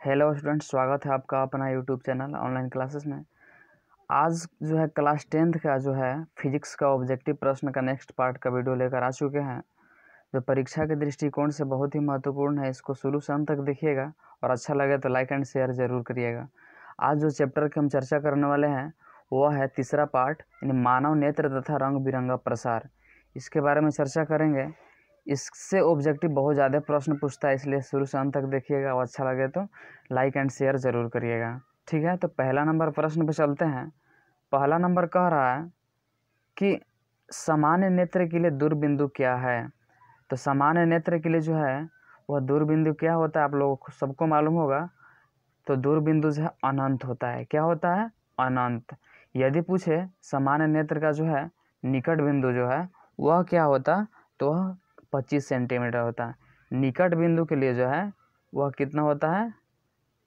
Hello students, स्वागत है आपका अपना यूट्यूब चैनल ऑनलाइन क्लासेस में। आज जो है क्लास 10th का जो है फिजिक्स का ऑब्जेक्टिव प्रश्न का नेक्स्ट पार्ट का वीडियो लेकर आ चुके हैं, जो परीक्षा के दृष्टिकोण से बहुत ही महत्वपूर्ण है। इसको शुरू से अंत तक देखिएगा और अच्छा लगे तो लाइक एंड शेयर ज़रूर करिएगा। आज जो चैप्टर की हम चर्चा करने वाले हैं वह है तीसरा पार्ट, यानी मानव नेत्र तथा रंग बिरंगा प्रसार। इसके बारे में चर्चा करेंगे। इससे ऑब्जेक्टिव बहुत ज़्यादा प्रश्न पूछता है, इसलिए शुरू से अंत तक देखिएगा और अच्छा लगे तो लाइक एंड शेयर ज़रूर करिएगा। ठीक है, तो पहला नंबर प्रश्न पे चलते हैं। पहला नंबर कह रहा है कि सामान्य नेत्र के लिए दूरबिंदु क्या है। तो सामान्य नेत्र के लिए जो है वह दूरबिंदु क्या होता है, आप लोगों को सबको मालूम होगा। तो दूरबिंदु जो है अनंत होता है। क्या होता है? अनंत। यदि पूछे सामान्य नेत्र का जो है निकट बिंदु जो है वह क्या होता, तो वह 25 सेंटीमीटर होता है। निकट बिंदु के लिए जो है वह कितना होता है?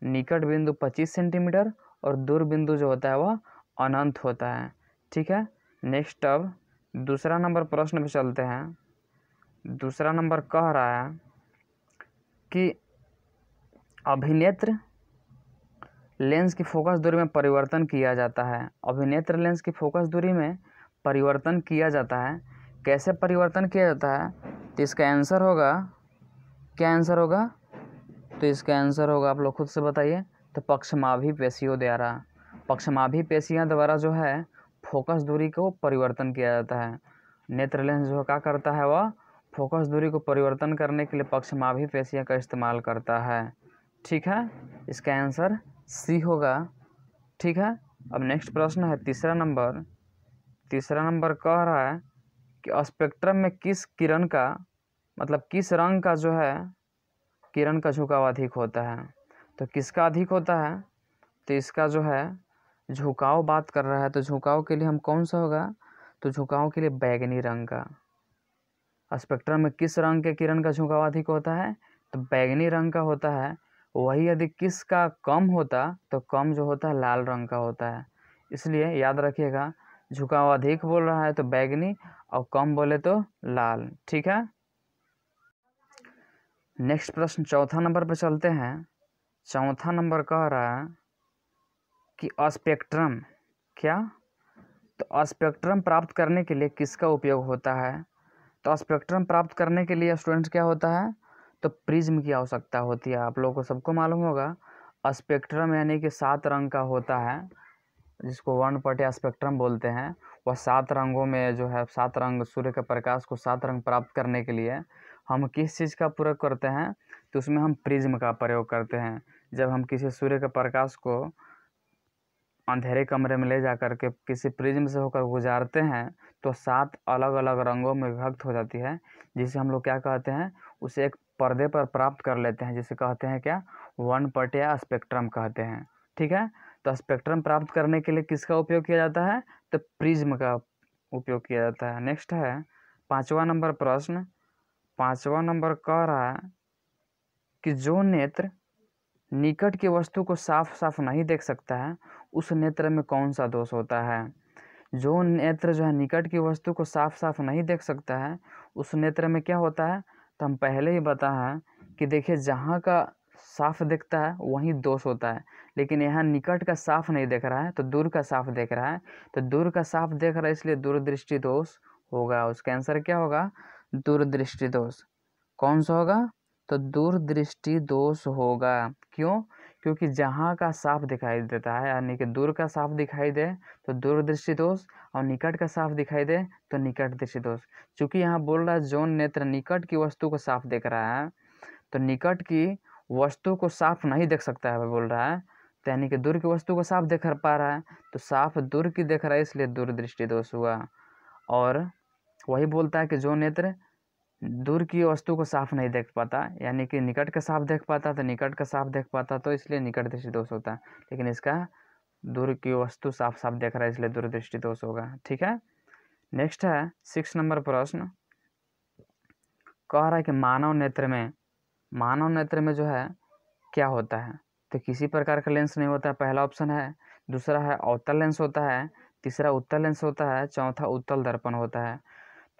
निकट बिंदु 25 सेंटीमीटर और दूर बिंदु जो होता है वह अनंत होता है। ठीक है, नेक्स्ट अब दूसरा नंबर प्रश्न पे चलते हैं। दूसरा नंबर कह रहा है कि अभिनेत्र लेंस की फोकस दूरी में परिवर्तन किया जाता है। अभिनेत्र लेंस की फोकस दूरी में परिवर्तन किया जाता है। कैसे परिवर्तन किया जाता है? तो इसका आंसर होगा, क्या आंसर होगा? तो इसका आंसर होगा, आप लोग खुद से बताइए। तो पक्षमाभी पेशियों द्वारा, पक्षमाभी पेशियाँ द्वारा जो है फोकस दूरी को परिवर्तन किया जाता है। नेत्र लेंस जो क्या करता है, वह फोकस दूरी को परिवर्तन करने के लिए पक्षमाभी पेशियाँ का इस्तेमाल करता है। ठीक है, इसका आंसर सी होगा। ठीक है, अब नेक्स्ट प्रश्न है तीसरा नंबर। तीसरा नंबर कह रहा है कि स्पेक्ट्रम में किस किरण का, मतलब किस रंग का जो है किरण का झुकाव अधिक होता है। तो किसका अधिक होता है? तो इसका जो है झुकाव बात कर रहा है, तो झुकाव के लिए हम कौन सा होगा? तो झुकाव के लिए बैगनी रंग का। स्पेक्ट्रम में किस रंग के किरण का झुकाव अधिक होता है? तो बैगनी रंग का होता है। वही यदि किसका कम होता, तो कम जो होता है लाल रंग का होता है। इसलिए याद रखिएगा, झुकाव अधिक बोल रहा है तो बैगनी और कम बोले तो लाल। ठीक है, नेक्स्ट प्रश्न चौथा नंबर पर चलते हैं। चौथा नंबर कह रहा है कि स्पेक्ट्रम क्या, तो स्पेक्ट्रम प्राप्त करने के लिए किसका उपयोग होता है। तो स्पेक्ट्रम प्राप्त करने के लिए स्टूडेंट्स क्या होता है? तो प्रिज्म की आवश्यकता होती है। आप लोगों को सबको मालूम होगा स्पेक्ट्रम यानी कि 7 रंग का होता है, जिसको वर्णपटीय स्पेक्ट्रम बोलते हैं। वह 7 रंगों में जो है 7 रंग, सूर्य के प्रकाश को 7 रंग प्राप्त करने के लिए हम किस चीज़ का प्रयोग करते हैं? तो उसमें हम प्रिज्म का प्रयोग करते हैं। जब हम किसी सूर्य के प्रकाश को अंधेरे कमरे में ले जा कर के किसी प्रिज्म से होकर गुजारते हैं तो 7 अलग अलग रंगों में विभक्त हो जाती है, जिसे हम लोग क्या कहते हैं? उसे एक पर्दे पर प्राप्त कर लेते हैं, जिसे कहते हैं क्या? वर्णपटीय स्पेक्ट्रम कहते हैं। ठीक है, तो स्पेक्ट्रम प्राप्त करने के लिए किसका उपयोग किया जाता है? तो प्रिज्म का उपयोग किया जाता है। नेक्स्ट है पाँचवा नंबर प्रश्न। पाँचवा नंबर कह रहा है कि जो नेत्र निकट की वस्तु को साफ साफ नहीं देख सकता है, उस नेत्र में कौन सा दोष होता है। जो नेत्र जो है निकट की वस्तु को साफ साफ नहीं देख सकता है, उस नेत्र में क्या होता है? तो हम पहले ही बताया कि देखिए, जहाँ का साफ दिखता है वहीं दोष होता है, लेकिन यहाँ निकट का साफ नहीं देख रहा है तो दूर का साफ देख रहा है। तो दूर का साफ देख रहा है, इसलिए दूरदृष्टि दोष होगा। उसका आंसर क्या होगा? दूरदृष्टि दोष। कौन सा होगा? तो दूरदृष्टि दोष होगा। क्यों? क्योंकि जहाँ का साफ दिखाई देता है, यानी कि दूर का साफ दिखाई दे तो दूरदृष्टि दोष, और निकट का साफ दिखाई दे तो निकट दृष्टि दोष। चूंकि यहाँ बोल रहा है जो नेत्र निकट की वस्तु को साफ देख रहा है, तो निकट की वस्तु को साफ नहीं देख सकता है बोल रहा है, तो यानी कि दूर की वस्तु को साफ देख पा रहा है, तो साफ दूर की देख रहा है, इसलिए दूरदृष्टि दोष हुआ। और वही बोलता है कि जो नेत्र दूर की वस्तु को साफ नहीं देख पाता, यानी कि निकट का साफ देख पाता तो निकट का साफ देख पाता, तो इसलिए निकट दृष्टि दोष होता है। लेकिन इसका दूर की वस्तु साफ साफ देख रहा है, इसलिए दूरदृष्टि दोष होगा। ठीक है, नेक्स्ट है 6 नंबर प्रश्न। कह रहा है कि मानव नेत्र में जो है क्या होता है। तो किसी प्रकार का लेंस नहीं होता है, पहला ऑप्शन है। दूसरा है अवतल लेंस होता है। तीसरा उत्तल लेंस होता है। चौथा उत्तल दर्पण होता है।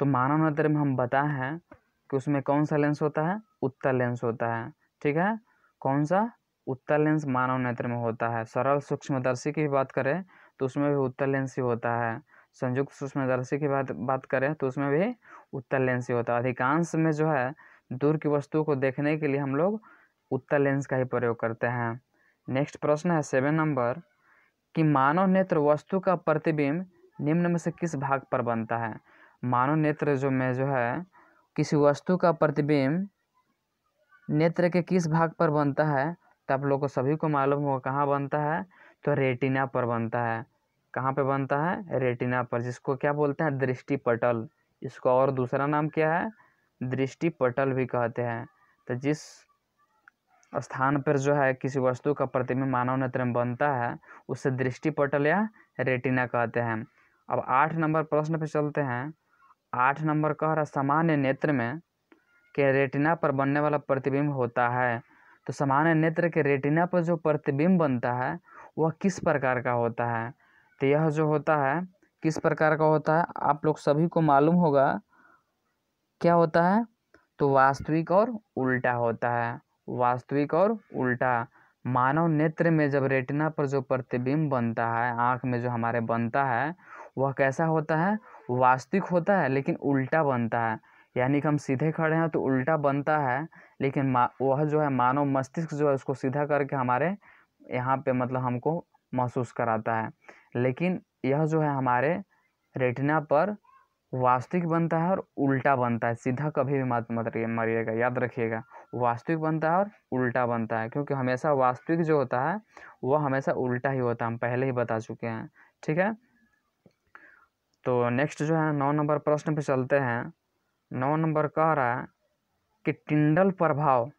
तो मानव नेत्र में हम बताए हैं कि उसमें कौन सा लेंस होता है? उत्तल लेंस होता है। ठीक है, कौन सा? उत्तल लेंस मानव नेत्र में होता है। सरल सूक्ष्मदर्शी की बात करें तो उसमें भी उत्तल लेंस ही होता है। संयुक्त सूक्ष्मदर्शी की बात करें तो उसमें भी उत्तल लेंस ही होता है। अधिकांश में जो है दूर की वस्तु को देखने के लिए हम लोग उत्तल लेंस का ही प्रयोग करते हैं। नेक्स्ट प्रश्न है 7 नंबर कि मानव नेत्र वस्तु का प्रतिबिंब निम्न में से किस भाग पर बनता है। मानव नेत्र जो है किसी वस्तु का प्रतिबिंब नेत्र के किस भाग पर बनता है, तो आप लोग को सभी को मालूम होगा कहाँ बनता है, तो रेटिना पर बनता है। कहाँ पे बनता है? रेटिना पर, जिसको क्या बोलते हैं? दृष्टि पटल। इसको और दूसरा नाम क्या है? दृष्टि पटल भी कहते हैं। तो जिस स्थान पर जो है किसी वस्तु का प्रतिबिंब मानव नेत्र में बनता है उसे दृष्टि पटल या रेटिना कहते हैं। अब 8 नंबर प्रश्न पे चलते हैं। 8 नंबर कह रहा सामान्य नेत्र में के रेटिना पर बनने वाला प्रतिबिंब होता है। तो सामान्य नेत्र के रेटिना पर जो प्रतिबिंब बनता है वह किस प्रकार का होता है? तो यह जो होता है किस प्रकार का होता है, आप लोग सभी को मालूम होगा क्या होता है, तो वास्तविक और उल्टा होता है। वास्तविक और उल्टा। मानव नेत्र में जब रेटिना पर जो प्रतिबिंब बनता है, आँख में जो हमारे बनता है, वह कैसा होता है? वास्तविक होता है लेकिन उल्टा बनता है। यानी कि हम सीधे खड़े हैं तो उल्टा बनता है, लेकिन वह जो है मानव मस्तिष्क जो है उसको सीधा करके हमारे यहाँ पे मतलब हमको महसूस कराता है। लेकिन यह जो है हमारे रेटिना पर वास्तविक बनता है और उल्टा बनता है। सीधा कभी भी मत मरिएगा, याद रखिएगा। वास्तविक बनता है और उल्टा बनता है, क्योंकि हमेशा वास्तविक जो होता है वह हमेशा उल्टा ही होता है, हम पहले ही बता चुके हैं। ठीक है, तो नेक्स्ट जो है 9 नंबर प्रश्न पे चलते हैं। 9 नंबर कह रहा है कि टिंडल प्रभाव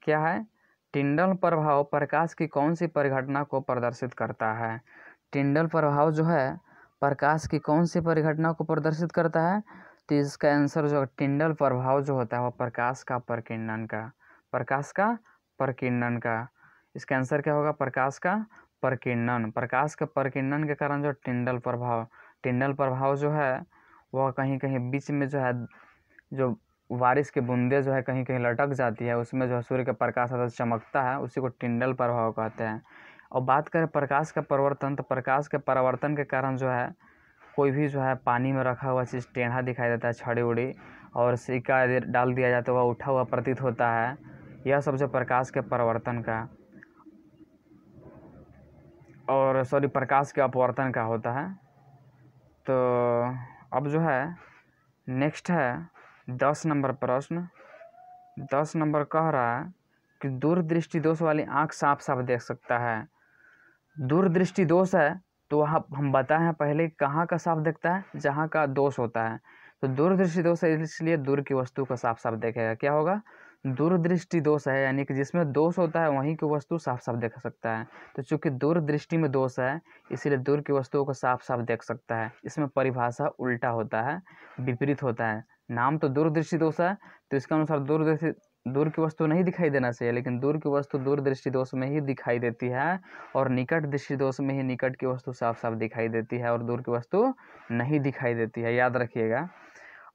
क्या है? टिंडल प्रभाव प्रकाश की कौन सी परिघटना को प्रदर्शित करता है? टिंडल प्रभाव जो है प्रकाश की कौन सी परिघटना को प्रदर्शित करता है? तो इसका आंसर जो टिंडल प्रभाव जो होता है वह प्रकाश का प्रकीर्णन का। प्रकाश का प्रकीर्णन का। इसका आंसर क्या होगा? प्रकाश का प्रकीर्णन। प्रकाश के प्रकीर्णन के कारण जो टिंडल प्रभाव जो है वह कहीं कहीं बीच में जो है जो बारिश की बूंदें जो है कहीं कहीं लटक जाती है, उसमें जो है सूर्य का प्रकाश आता चमकता है, उसी को टिंडल प्रभाव कहते हैं। और बात करें प्रकाश का परिवर्तन, तो प्रकाश के परिवर्तन के कारण जो है कोई भी जो है पानी में रखा हुआ चीज़ टेढ़ा दिखाई देता है, छड़ी उड़ी, और सिक्का यदि डाल दिया जाए तो वह उठा हुआ प्रतीत होता है। यह सब जो प्रकाश के परिवर्तन का और प्रकाश के अपवर्तन का होता है। तो अब जो है नेक्स्ट है 10 नंबर प्रश्न। 10 नंबर कह रहा है कि दूरदृष्टि दोष वाली आँख साफ साफ देख सकता है। दूरदृष्टि दोष है तो वहाँ हम बताए हैं पहले कहाँ का साफ देखता है? जहाँ का दोष होता है। तो दूरदृष्टि दोष है इसलिए दूर की वस्तु को साफ साफ देखेगा। क्या होगा? दूरदृष्टि दोष है, यानी कि जिसमें दोष होता है वहीं की वस्तु साफ साफ देख सकता है। तो चूंकि दूरदृष्टि में दोष है इसीलिए दूर की वस्तुओं को साफ साफ देख सकता है। इसमें परिभाषा उल्टा होता है, विपरीत होता है। नाम तो दूरदृष्टि दोष है तो इसके अनुसार दूर की वस्तु नहीं दिखाई देना चाहिए, लेकिन दूर की वस्तु दूरदृष्टि दोष में ही दिखाई देती है, और निकट दृष्टि दोष में ही निकट की वस्तु साफ साफ दिखाई देती है और दूर की वस्तु नहीं दिखाई देती है, याद रखिएगा।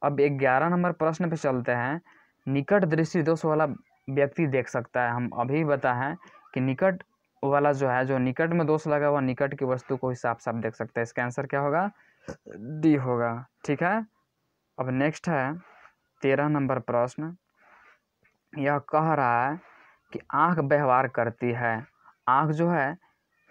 अब 11 नंबर प्रश्न पे चलते हैं। निकट दृष्टि दोष वाला व्यक्ति देख सकता है। हम अभी बताएं कि निकट वाला जो है, जो निकट में दोष लगा हुआ निकट की वस्तु को ही साफ साफ देख सकता है। इसका आंसर क्या होगा? डी होगा। ठीक है, अब नेक्स्ट है 13 नंबर प्रश्न। यह कह रहा है कि आँख व्यवहार करती है। आँख जो है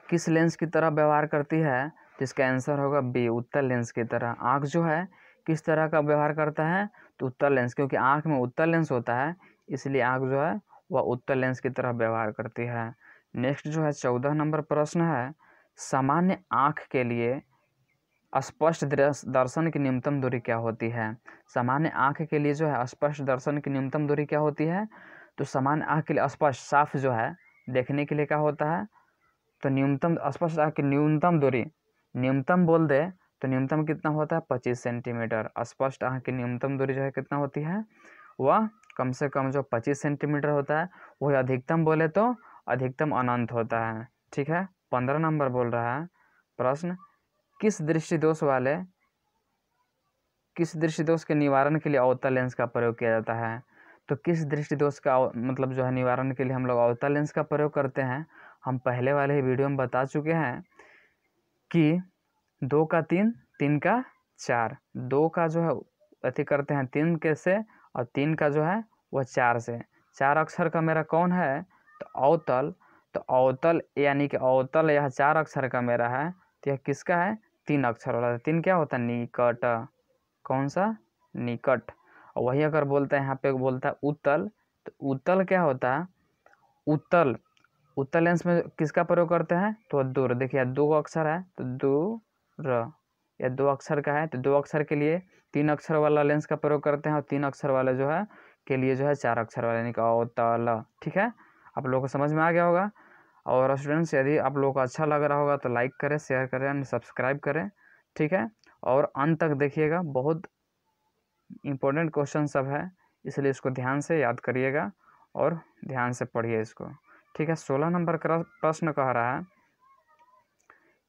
किस लेंस की तरह व्यवहार करती है? जिसका आंसर होगा बी, उत्तल लेंस की तरह। आँख जो है किस तरह का व्यवहार करता है? तो उत्तल लेंस, क्योंकि आँख में उत्तल लेंस होता है इसलिए आँख जो है वह उत्तल लेंस की तरह व्यवहार करती है। नेक्स्ट जो है 14 नंबर प्रश्न है। सामान्य आँख के लिए स्पष्ट दर्शन की न्यूनतम दूरी क्या होती है? सामान्य आँख के लिए जो है स्पष्ट दर्शन की न्यूनतम दूरी क्या होती है? तो सामान्य आँख के लिए स्पष्ट साफ जो है देखने के लिए क्या होता है? तो न्यूनतम स्पष्ट आँख की न्यूनतम दूरी, न्यूनतम बोल दे तो न्यूनतम कितना होता है? 25 सेंटीमीटर। स्पष्ट आँख की न्यूनतम दूरी जो है कितना होती है? वह कम से कम जो 25 सेंटीमीटर होता है। वही अधिकतम बोले तो अधिकतम अनंत होता है। ठीक है, 15 नंबर बोल रहा है प्रश्न, किस दृष्टि दोष के निवारण के लिए अवतल लेंस का प्रयोग किया जाता है? तो किस दृष्टि दोष का मतलब जो है निवारण के लिए हम लोग अवतल लेंस का प्रयोग करते हैं। हम पहले वाले ही वीडियो में बता चुके हैं कि 2 का 3, 3 का 4, 2 का जो है अति करते हैं 3 के से, और 3 का जो है वह 4 से। 4 अक्षर का मेरा कौन है, तो अवतल। तो अवतल यानी कि अवतल यह 4 अक्षर का मेरा है, तो यह किसका है, 3 अक्षर वाला। 3 क्या होता है, निकट। कौन सा, निकट। और वही अगर बोलते हैं यहाँ पे बोलता है उत्तल, तो उत्तल क्या होता है, उत्तल। उत्तल लेंस में किसका प्रयोग करते हैं, तो दूर। देखिए 2 अक्षर है तो दूर, या 2 अक्षर का है तो 2 अक्षर के लिए 3 अक्षर वाला लेंस का प्रयोग करते हैं, और 3 अक्षर वाले जो है के लिए जो है 4 अक्षर वाले, यानी कि अवतल। ठीक है, आप लोगों को समझ में आ गया होगा। और स्टूडेंट्स यदि आप लोगों को अच्छा लग रहा होगा तो लाइक करें, शेयर करें एंड सब्सक्राइब करें। ठीक है, और अंत तक देखिएगा, बहुत इम्पोर्टेंट क्वेश्चन सब है, इसलिए इसको ध्यान से याद करिएगा और ध्यान से पढ़िए इसको। ठीक है, 16 नंबर का प्रश्न कह रहा है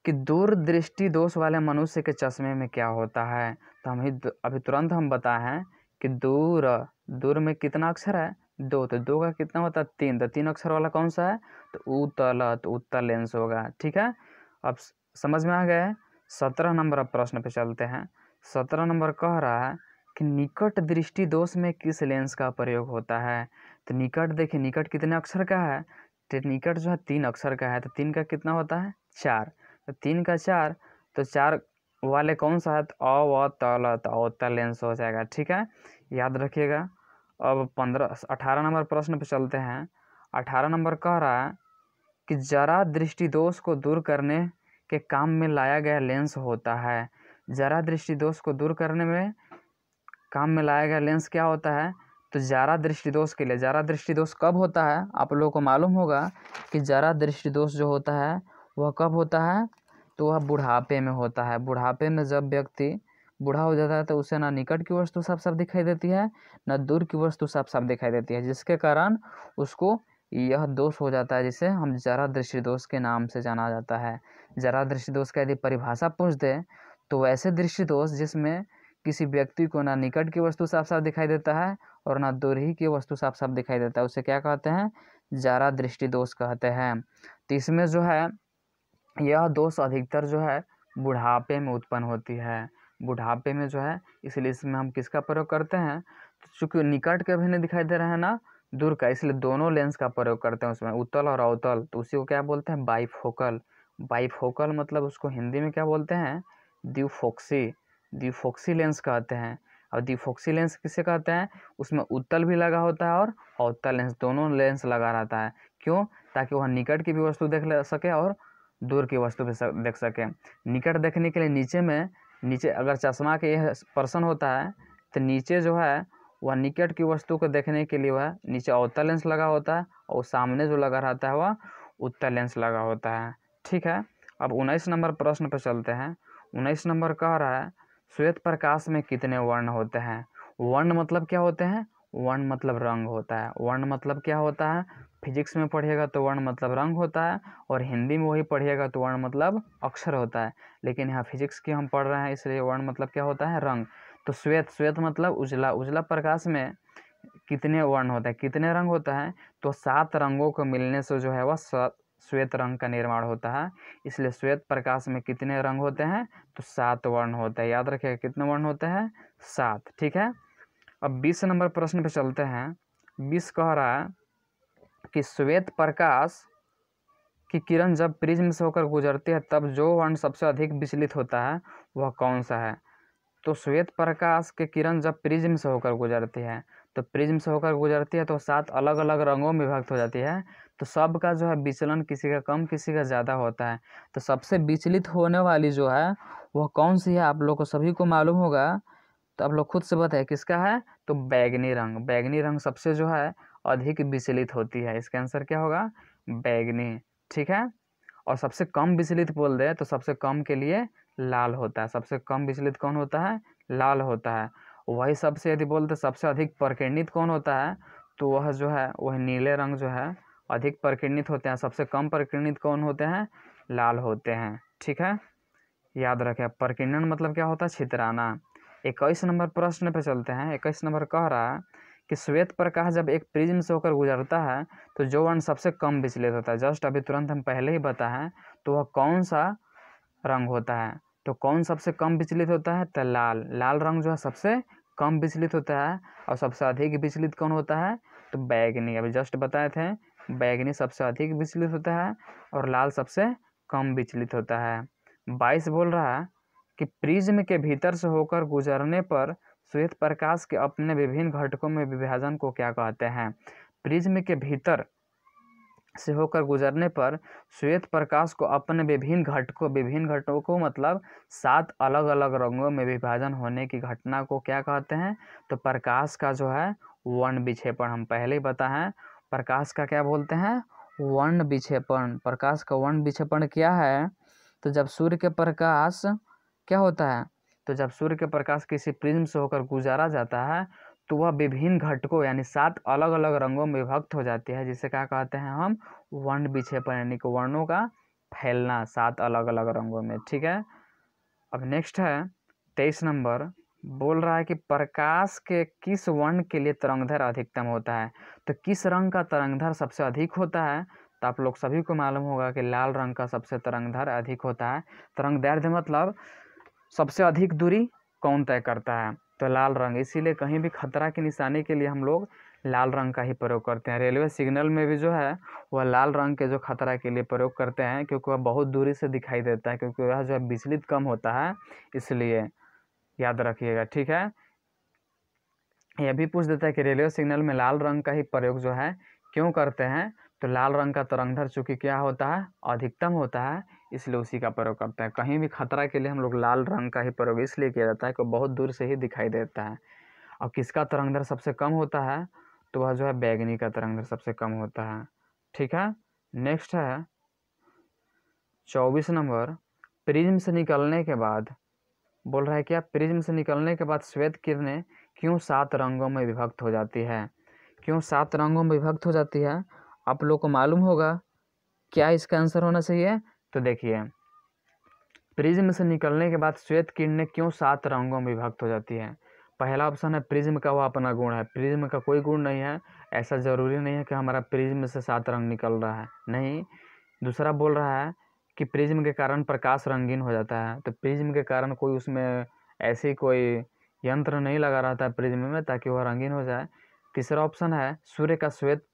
कि दूरदृष्टि दोष वाले मनुष्य के चश्मे में क्या होता है। तो हम ही अभी तुरंत हम बताए हैं कि दूर, दूर में कितना अक्षर है, 2, तो 2 का कितना होता है, 3, तो 3 अक्षर वाला कौन सा है, तो उत्तल, तो उत्तल लेंस होगा। ठीक है, अब समझ में आ गया है। 17 नंबर अब प्रश्न पे चलते हैं। 17 नंबर कह रहा है कि निकट दृष्टि दोष में किस लेंस का प्रयोग होता है। तो निकट, देखिए निकट कितने अक्षर का है, तो निकट जो है 3 अक्षर का है, तो 3 का कितना होता है, 4, तो 3 का 4, तो 4 वाले कौन सा है, तो अवतल, तो अवतल लेंस हो जाएगा। ठीक है, याद रखिएगा। अब 18 नंबर प्रश्न पे चलते हैं। 18 नंबर कह रहा है कि जरा दृष्टि दोष को दूर करने के काम में लाया गया लेंस होता है। जरा दृष्टि दोष को दूर करने में काम में लाया गया लेंस क्या होता है, तो जरा दृष्टि दोष के लिए, जरा दृष्टि दोष कब होता है, आप लोगों को मालूम होगा कि जरा दृष्टि दोष जो होता है वह कब होता है, तो वह बुढ़ापे में होता है। बुढ़ापे में जब व्यक्ति बूढ़ा हो जाता है तो उसे ना निकट की वस्तु साफ साफ दिखाई देती है, ना दूर की वस्तु साफ साफ दिखाई देती है, जिसके कारण उसको यह दोष हो जाता है, जिसे हम जरा दृष्टि दोष के नाम से जाना जाता है। जरा दृष्टि दोष का यदि परिभाषा पूछ दे तो वैसे दृष्टि दोष जिसमें किसी व्यक्ति को ना निकट की वस्तु साफ साफ दिखाई देता है और ना दूर ही की वस्तु साफ साफ दिखाई देता है, उसे क्या कहते हैं, जरा दृष्टि दोष कहते हैं। तो इसमें जो है यह दोष अधिकतर जो है बुढ़ापे में उत्पन्न होती है, बुढ़ापे में जो है, इसलिए इसमें हम किसका प्रयोग करते हैं, तो चूँकि निकट के भी नहीं दिखाई दे रहे हैं ना दूर का, इसलिए दोनों लेंस का प्रयोग करते हैं उसमें, उत्तल और अवतल। तो उसी को क्या बोलते हैं, बाइफोकल। बाइफोकल मतलब उसको हिंदी में क्या बोलते हैं, द्विफोक्सी, द्विफोक्सी लेंस कहते हैं। और द्विफोक्सी लेंस किसे कहते हैं, उसमें उत्तल भी लगा होता है और अवतल लेंस, दोनों लेंस लगा रहता है। क्यों, ताकि वह निकट की भी वस्तु देख ले सके और दूर की वस्तु भी देख सके। निकट देखने के लिए नीचे अगर चश्मा के यह पर्सन होता है तो नीचे जो है वह निकट की वस्तु को देखने के लिए वह नीचे अवतल लेंस लगा होता है, और सामने जो लगा रहता है वह उत्तल लेंस लगा होता है। ठीक है, अब 19 नंबर प्रश्न पर चलते हैं। 19 नंबर कह रहा है श्वेत प्रकाश में कितने वर्ण होते हैं। वर्ण मतलब क्या होते हैं, वर्ण मतलब रंग होता है। वर्ण मतलब क्या होता है, फिजिक्स में पढ़िएगा तो वर्ण मतलब रंग होता है, और हिंदी में वही पढ़िएगा तो वर्ण मतलब अक्षर होता है। लेकिन यहाँ फिजिक्स की हम पढ़ रहे हैं, इसलिए वर्ण मतलब क्या होता है, रंग। तो श्वेत, श्वेत मतलब उजला, उजला प्रकाश में कितने वर्ण होता है, कितने रंग होता है, तो 7 रंगों को मिलने से जो है वह श्वेत रंग का निर्माण होता है। इसलिए श्वेत प्रकाश में कितने रंग होते हैं, तो 7 वर्ण होते हैं। याद रखिएगा कितने वर्ण होते हैं, 7। ठीक है, अब 20 नंबर प्रश्न पे चलते हैं। 20 कह रहा है कि श्वेत प्रकाश की किरण जब प्रिज्म से होकर गुजरती है तब जो वर्ण सबसे अधिक विचलित होता है वह कौन सा है। तो श्वेत प्रकाश के किरण जब प्रिज्म से होकर गुजरती है, तो प्रिज्म से होकर गुजरती है तो 7 अलग अलग रंगों में विभक्त हो जाती है, तो सबका जो है विचलन किसी का कम किसी का ज़्यादा होता है। तो सबसे विचलित होने वाली जो है वह कौन सी है, आप लोग को सभी को मालूम होगा, तो आप लोग खुद से बताएं किसका है, तो बैगनी रंग। बैगनी रंग सबसे जो है अधिक विचलित होती है, इसका आंसर क्या होगा, बैगनी। ठीक है, और सबसे कम विचलित बोल दे तो सबसे कम के लिए लाल होता है। सबसे कम विचलित कौन होता है, लाल होता है। वही सबसे यदि बोलते सबसे अधिक प्रकीर्णित कौन होता है, तो वह जो है वह नीले रंग जो है अधिक प्रकीर्णित होते हैं। सबसे कम प्रकीर्णित कौन होते हैं, लाल होते हैं। ठीक है, याद रखें। प्रकीर्णन मतलब क्या होता है, छितराना। 21 नंबर प्रश्न पे चलते हैं। 21 नंबर कह रहा है कि श्वेत प्रकाश जब एक प्रिज्म से होकर गुजरता है तो जो वर्ण सबसे कम विचलित होता है, जस्ट अभी तुरंत हम पहले ही बताएं, तो वह कौन सा रंग होता है? तो कौन सबसे कम विचलित होता है? तो लाल। लाल रंग जो है सबसे कम विचलित होता है। और सबसे अधिक विचलित कौन होता है? तो बैगनी। अभी जस्ट बताए थे, बैगनी सबसे अधिक विचलित होता है और लाल सबसे कम विचलित होता है। 22 बोल रहा है कि प्रिज्म के भीतर से होकर गुजरने पर श्वेत प्रकाश के अपने विभिन्न घटकों में विभाजन को क्या कहते हैं? प्रिज्म के भीतर से होकर गुजरने पर श्वेत प्रकाश को अपने विभिन्न घटकों मतलब 7 अलग अलग रंगों में विभाजन होने की घटना को क्या कहते हैं? तो प्रकाश का जो है वर्ण विक्षेपण। हम पहले ही बताएं, प्रकाश का क्या बोलते हैं? वर्ण विक्षेपण। प्रकाश का वर्ण विक्षेपण क्या है? तो जब सूर्य के प्रकाश क्या होता है? तो जब सूर्य के प्रकाश किसी प्रिज्म से होकर गुजारा जाता है तो वह विभिन्न घटकों यानी 7 अलग अलग रंगों में विभक्त हो जाती है, जिसे क्या कहते हैं हम? वर्ण विक्षेपण, यानी कि वर्णों का फैलना 7 अलग अलग रंगों में। ठीक है। अब नेक्स्ट है 23 नंबर, बोल रहा है कि प्रकाश के किस वर्ण के लिए तरंगदैर्घ्य अधिकतम होता है? तो किस रंग का तरंगदैर्घ्य सबसे अधिक होता है? तो आप लोग सभी को मालूम होगा कि लाल रंग का सबसे तरंगदैर्घ्य अधिक होता है। तरंगदैर्घ्य मतलब सबसे अधिक दूरी कौन तय करता है? तो लाल रंग। इसीलिए कहीं भी खतरा की निशानी के लिए हम लोग लाल रंग का ही प्रयोग करते हैं। रेलवे सिग्नल में भी जो है वह लाल रंग के जो खतरा के लिए प्रयोग करते हैं, क्योंकि वह बहुत दूरी से दिखाई देता है, क्योंकि वह जो है विचलित कम होता है, इसलिए याद रखिएगा। ठीक है। यह भी पूछ देता है कि रेलवे सिग्नल में लाल रंग का ही प्रयोग जो है क्यों करते हैं? तो लाल रंग का तरंगदैर्घ्य चूँकि क्या होता है? अधिकतम होता है, इसलिए उसी का प्रयोग करते हैं। कहीं भी खतरा के लिए हम लोग लाल रंग का ही प्रयोग इसलिए किया जाता है कि बहुत दूर से ही दिखाई देता है। और किसका तरंगदैर्घ्य सबसे कम होता है? तो वह जो है बैगनी का तरंगदैर्घ्य सबसे कम होता है। ठीक है। नेक्स्ट है 24 नंबर, प्रिज्म से निकलने के बाद बोल रहा है क्या? प्रिज्म से निकलने के बाद श्वेत किरणें क्यों 7 रंगों में विभक्त हो जाती है? क्यों 7 रंगों में विभक्त हो जाती है? आप लोग को मालूम होगा क्या इसका आंसर होना चाहिए? तो देखिए, प्रिज्म से निकलने के बाद श्वेत किरणें क्यों 7 रंगों में विभक्त हो जाती है? पहला ऑप्शन है प्रिज्म का वह अपना गुण है। प्रिज्म का कोई गुण नहीं है, ऐसा जरूरी नहीं है कि हमारा प्रिज्म से 7 रंग निकल रहा है, नहीं। दूसरा बोल रहा है कि प्रिज्म के कारण प्रकाश रंगीन हो जाता है, तो प्रिज्म के कारण कोई उसमें ऐसी कोई यंत्र नहीं लगा रहता है प्रिज्म में ताकि वह रंगीन हो जाए। तीसरा ऑप्शन है सूर्य का श्वेत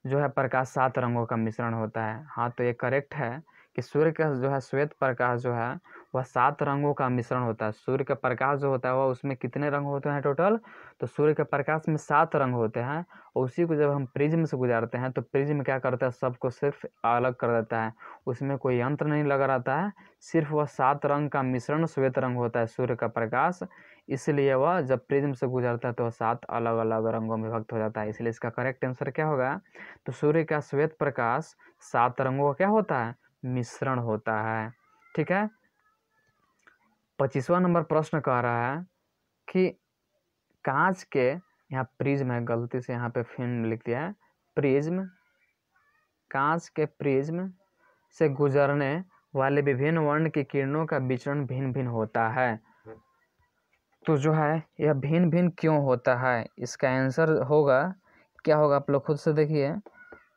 जो है प्रकाश 7 रंगों का मिश्रण होता है। हाँ, तो ये करेक्ट है कि सूर्य का जो है श्वेत प्रकाश जो है वह 7 रंगों का मिश्रण होता है। सूर्य का प्रकाश जो होता है वह उसमें कितने रंग होते हैं टोटल? तो सूर्य के प्रकाश में 7 रंग होते हैं, और उसी को जब हम प्रिज्म से गुजारते हैं तो प्रिज्म क्या करता है? सबको सिर्फ अलग कर देता है, उसमें कोई यंत्र नहीं लगा रहता है, सिर्फ वह 7 रंग का मिश्रण श्वेत रंग होता है सूर्य का प्रकाश। इसलिए वह जब प्रिज्म से गुजरता है तो वह 7 अलग अलग रंगों में विभक्त हो जाता है। इसलिए इसका करेक्ट आंसर क्या होगा? तो सूर्य का श्वेत प्रकाश 7 रंगों का क्या होता है? मिश्रण होता है। ठीक है। 25वां नंबर प्रश्न कह रहा है कि कांच के, यहाँ प्रिज्म है, गलती से यहाँ पे फिल्म लिख दिया है, प्रिज्म, कांच के प्रिज्म से गुजरने वाले विभिन्न वर्ण की किरणों का विचरण भिन्न भिन्न होता है। तो जो है यह भिन्न भिन्न क्यों होता है? इसका आंसर होगा क्या होगा? आप लोग खुद से देखिए।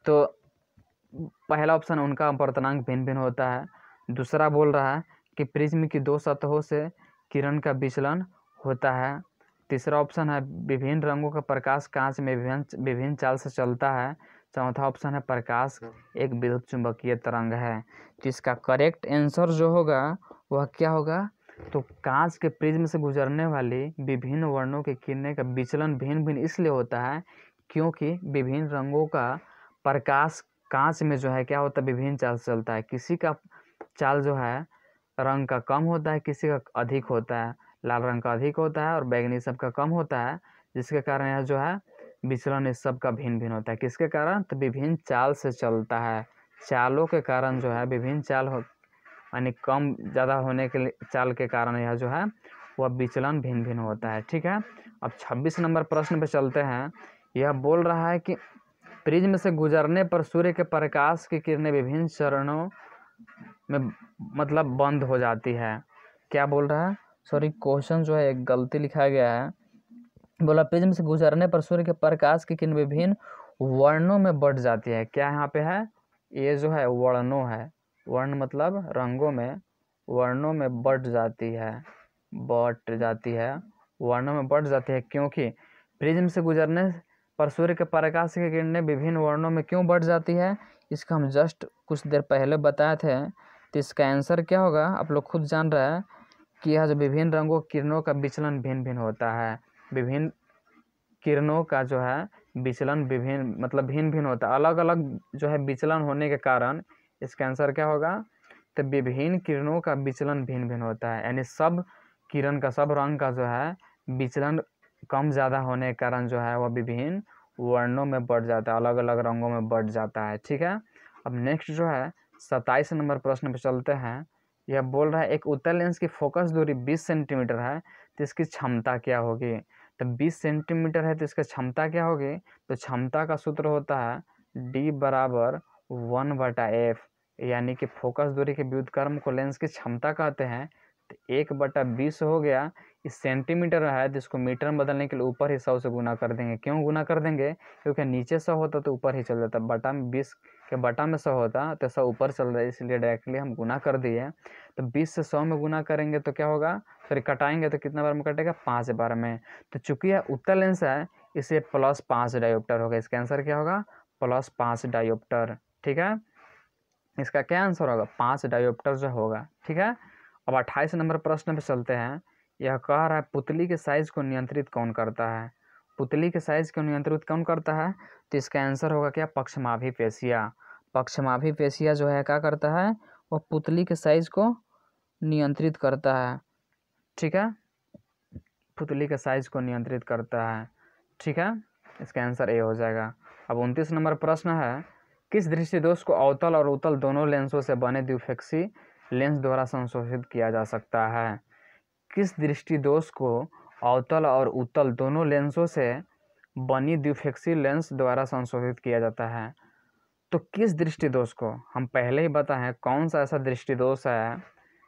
तो पहला ऑप्शन उनका अपवर्तनांक भिन्न भिन्न होता है। दूसरा बोल रहा है कि प्रिज्म की 2 सतहों से किरण का विचलन होता है। तीसरा ऑप्शन है विभिन्न रंगों का प्रकाश कांच में विभिन्न चाल से चलता है। चौथा ऑप्शन है प्रकाश एक विद्युत चुंबकीय तरंग है। तो इसका करेक्ट आंसर जो होगा वह क्या होगा? तो कांच के प्रिज्म से गुजरने वाली विभिन्न वर्णों के किरणें का विचलन भिन्न भिन्न इसलिए होता है क्योंकि विभिन्न रंगों का प्रकाश कांच में जो है क्या होता है? विभिन्न चाल से चलता है। किसी का चाल जो है रंग का कम होता है, किसी का अधिक होता है। लाल रंग का अधिक होता है और बैगनी सब का कम होता है, जिसके कारण यह जो है विचलन इस सब का भिन्न भिन्न होता है। किसके कारण? तो विभिन्न चाल से चलता है। चालों के कारण जो है विभिन्न चाल हो, यानी कम ज़्यादा होने के चाल के कारण यह जो है वह विचलन भिन्न भिन्न होता है। ठीक है। अब 26 नंबर प्रश्न पे चलते हैं। यह बोल रहा है कि प्रिज्म से गुजरने पर सूर्य के प्रकाश की किरणें विभिन्न चरणों में मतलब बंद हो जाती है। क्या बोल रहा है? सॉरी, क्वेश्चन जो है एक गलती लिखा गया है। बोला प्रिज्म से गुजरने पर सूर्य के प्रकाश की किरण विभिन्न वर्णों में बट जाती है। क्या यहाँ पे है, ये जो है वर्णों है, वर्ण मतलब रंगों में, वर्णों में बट जाती है, वर्णों में बट जाती है। क्योंकि प्रिज्म से गुजरने पर सूर्य के प्रकाश की किरणें विभिन्न वर्णों में क्यों बट जाती है, इसका हम जस्ट कुछ देर पहले बताए थे। तो इसका आंसर क्या होगा, आप लोग खुद जान रहे हैं कि यह जो विभिन्न रंगों किरणों का विचलन भिन्न भिन्न होता है, विभिन्न किरणों का जो है विचलन भिन्न मतलब भिन्न भिन्न होता है, अलग अलग जो है विचलन होने के कारण इसका आंसर क्या होगा, तो विभिन्न किरणों का विचलन भिन्न भिन्न होता है। यानी सब किरण का, सब रंग का जो है विचलन कम ज़्यादा होने के कारण जो है वह विभिन्न वर्णों में बढ़ जाता है, अलग अलग रंगों में बढ़ जाता है। ठीक है, अब नेक्स्ट जो है 27 नंबर प्रश्न पे चलते हैं। यह बोल रहा है एक उत्तल लेंस की फोकस दूरी 20 सेंटीमीटर है तो इसकी क्षमता क्या होगी। तो 20 सेंटीमीटर है तो इसकी क्षमता क्या होगी, तो क्षमता का सूत्र होता है D बराबर 1/f, यानी कि फोकस दूरी के व्युत्क्रम को लेंस की क्षमता कहते हैं। तो 1/20 हो गया, इस सेंटीमीटर है जिसको मीटर में बदलने के लिए ऊपर ही 100 से गुना कर देंगे। क्यों गुना कर देंगे, क्योंकि नीचे 100 होता तो ऊपर ही चल जाता, बटा में 20 के बटा में 100 होता तो 100 ऊपर चल रहा है, इसलिए डायरेक्टली हम गुना कर दिए। तो 20 से 100 में गुना करेंगे तो क्या होगा, फिर कटाएंगे तो कितना बार में कटेगा, 5 बार में। तो चूंकि यह उत्तल लेंस है इसे +5 डायोप्टर होगा, इसका आंसर क्या होगा, +5 डायोप्टर। ठीक है, इसका क्या आंसर होगा, 5 डायोप्टर जो होगा। ठीक है, अब 28 नंबर प्रश्न पे चलते हैं। यह कह रहा है पुतली के साइज को नियंत्रित कौन करता है, पुतली के साइज को नियंत्रित कौन करता है, तो इसका आंसर होगा क्या, पक्षमाभी पेशिया। पक्षमाभी पेशिया जो है क्या करता है, वह पुतली के साइज को नियंत्रित करता है। ठीक है, पुतली के साइज को नियंत्रित करता है। ठीक है, इसका आंसर ए हो जाएगा। अब 29 नंबर प्रश्न है, किस दृष्टिदोष को अवतल और उत्तल दोनों लेंसों से बने द्विफेक्षी लेंस द्वारा संशोधित किया जा सकता है। किस दृष्टिदोष को अवतल और उत्तल दोनों लेंसों से बनी द्विफेक्षी लेंस द्वारा संशोधित किया जाता है। तो किस दृष्टिदोष को, हम पहले ही बताए कौन सा ऐसा दृष्टिदोष है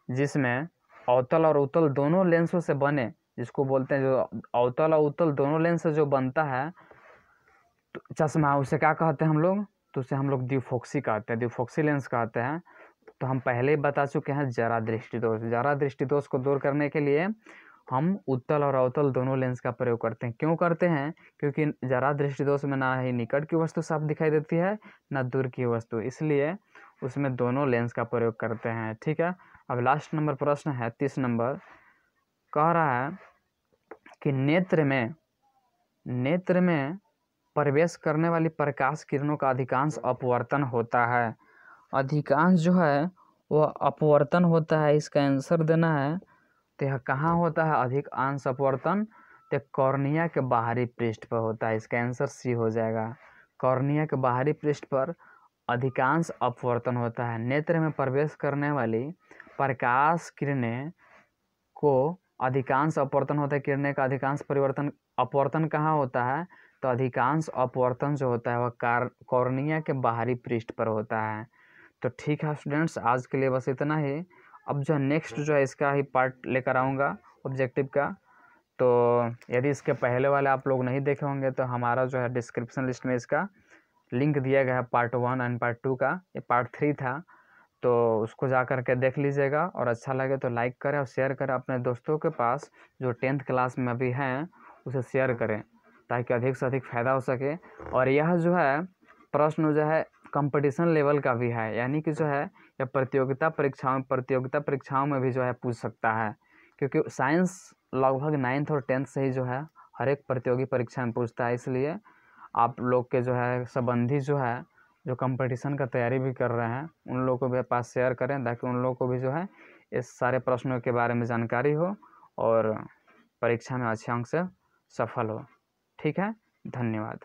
जिसमें अवतल और उत्तल दोनों लेंसों से बने, जिसको बोलते हैं जो अवतल और उत्तल दोनों लेंस से जो बनता है तो चश्मा, उसे क्या कहते हैं हम लोग, तो उसे हम लोग द्विफोक्सी कहते हैं, द्विफोक्सी लेंस कहते हैं। तो हम पहले ही बता चुके हैं जरा दृष्टिदोष, जरा दृष्टिदोष को दूर करने के लिए हम उत्तल और अवतल दोनों लेंस का प्रयोग करते हैं। क्यों करते हैं, क्योंकि जरा दृष्टिदोष में ना ही निकट की वस्तु साफ दिखाई देती है ना दूर की वस्तु, इसलिए उसमें दोनों लेंस का प्रयोग करते हैं। ठीक है, अब लास्ट नंबर प्रश्न है 30 नंबर, कह रहा है कि नेत्र में प्रवेश करने वाली प्रकाश किरणों का अधिकांश अपवर्तन होता है, अधिकांश जो है वह अपवर्तन होता है। इसका आंसर देना है, तो यह कहाँ होता है अधिकांश अपवर्तन, तो कॉर्निया के बाहरी पृष्ठ पर होता है। इसका आंसर सी हो जाएगा, कॉर्निया के बाहरी पृष्ठ पर अधिकांश अपवर्तन होता है। नेत्र में प्रवेश करने वाली प्रकाश किरणें को अधिकांश अपवर्तन होता है, किरणें का अधिकांश अपवर्तन कहाँ होता है, तो अधिकांश अपवर्तन जो होता है वह कॉर्निया के बाहरी पृष्ठ पर होता है। तो ठीक है स्टूडेंट्स, आज के लिए बस इतना ही। अब जो नेक्स्ट जो है इसका ही पार्ट लेकर आऊँगा ऑब्जेक्टिव का, तो यदि इसके पहले वाले आप लोग नहीं देखे होंगे तो हमारा जो है डिस्क्रिप्शन लिस्ट में इसका लिंक दिया गया है, पार्ट 1 एंड पार्ट 2 का, ये पार्ट 3 था, तो उसको जा कर के देख लीजिएगा और अच्छा लगे तो लाइक करें और शेयर करें अपने दोस्तों के पास जो 10th क्लास में अभी हैं, उसे शेयर करें ताकि अधिक से अधिक फ़ायदा हो सके। और यह जो है प्रश्न जो है कंपटीशन लेवल का भी है, यानी कि जो है यह प्रतियोगिता परीक्षाओं में भी जो है पूछ सकता है, क्योंकि साइंस लगभग 9th और 10th से ही जो है हर एक प्रतियोगी परीक्षा में पूछता है। इसलिए आप लोग के जो है संबंधी जो है जो कंपटीशन का तैयारी भी कर रहे हैं उन लोगों को भी पास शेयर करें ताकि उन लोगों को भी जो है इस सारे प्रश्नों के बारे में जानकारी हो और परीक्षा में अच्छे अंक से सफल हो। ठीक है, धन्यवाद।